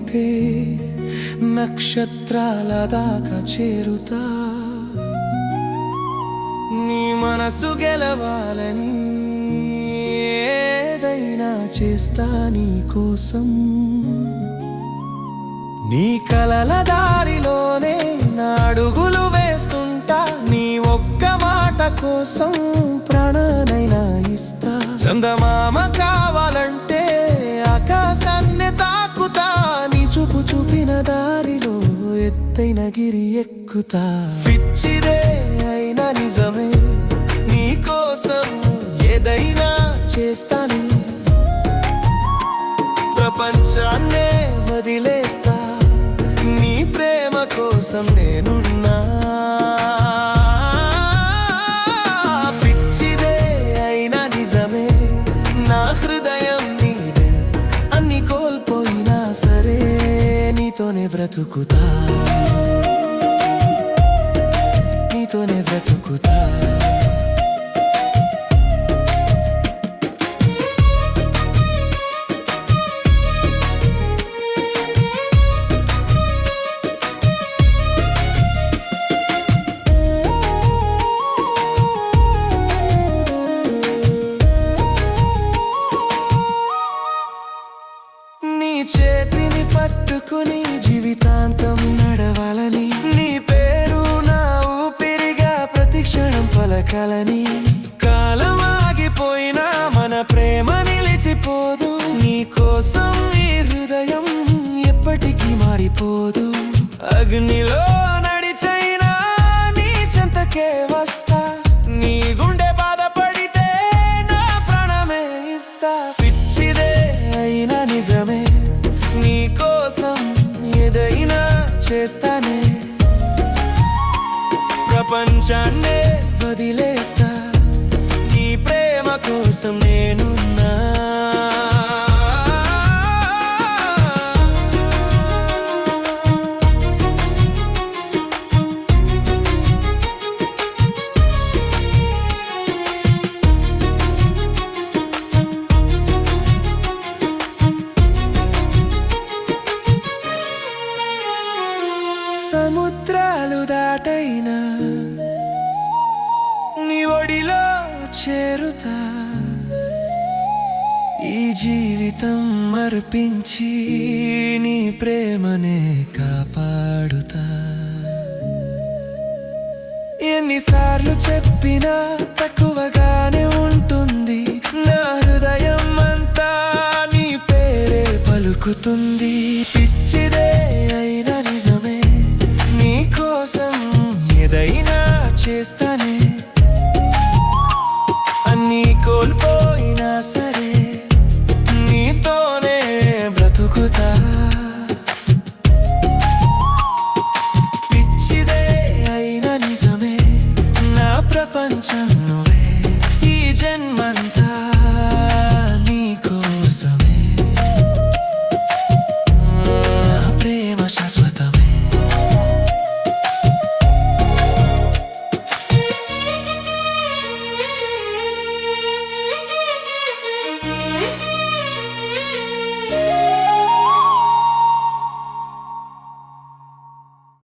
అయితే నక్షత్రాల దాకా చేరుతా. నీ మనసు గెలవాలని ఏదైనా చేస్తా నీ కోసం. నీ కలల దారిలోనే నా అడుగులు వేస్తుంటా. నీ ఒక్క మాట కోసం ప్రాణానైనా ఇస్తా. చందమామ కావాలంటే ఆకాశాన్ని తాకుతా. నీ చూపు చూపిన దారిలో ఎత్తైన గిరి ఎక్కుతా. పిచ్చిదే అయినా నిజమే నీ కోసం ఏదైనా చేస్తానే. ప్రపంచాన్నే వదిలేస్తా నీ ప్రేమ కోసం నేనున్నా. పిచ్చిదే అయినా నిజమే నా హృదయం నీదే. అన్ని కోల్పోయినా సరే నీతోనే బ్రతుకుతా. నీతోనే బ్రతుకుతా. చేతిని పట్టుకుని జీవితాంతం నడవాలని. నీ పేరు నా ఊపిరిగా ప్రతిక్షణం పలకాలని. కాలం ఆగిపోయినా మన ప్రేమ నిలిచిపోదు. నీ కోసం ఈ హృదయం ఎప్పటికీ మారిపోదు. అగ్నిలో నడిచైనా నీ చెంతకే వస్తా. నీ గుండె బాధపడితే నా ప్రాణమే ఇస్తా. పిచ్చిదే అయినా నిజమే నీ కోసం ఏదైనా చేస్తానే. ప్రపంచాన్నే వదిలేస్తా నీ ప్రేమ కోసం నేనున్నా. సముద్రాలు దాటైనా నీ ఒడిలో చేరుతా. ఈ జీవితం అర్పించి నీ ప్రేమనే కాపాడుతా. ఎన్నిసార్లు చెప్పినా తక్కువగానే ఉంటుంది. నా హృదయం అంతా నీ పేరే పలుకుతుంది. పిచ్చిదే అయినా నిజమే నీ కోసం ఏదైనా చేస్తాను.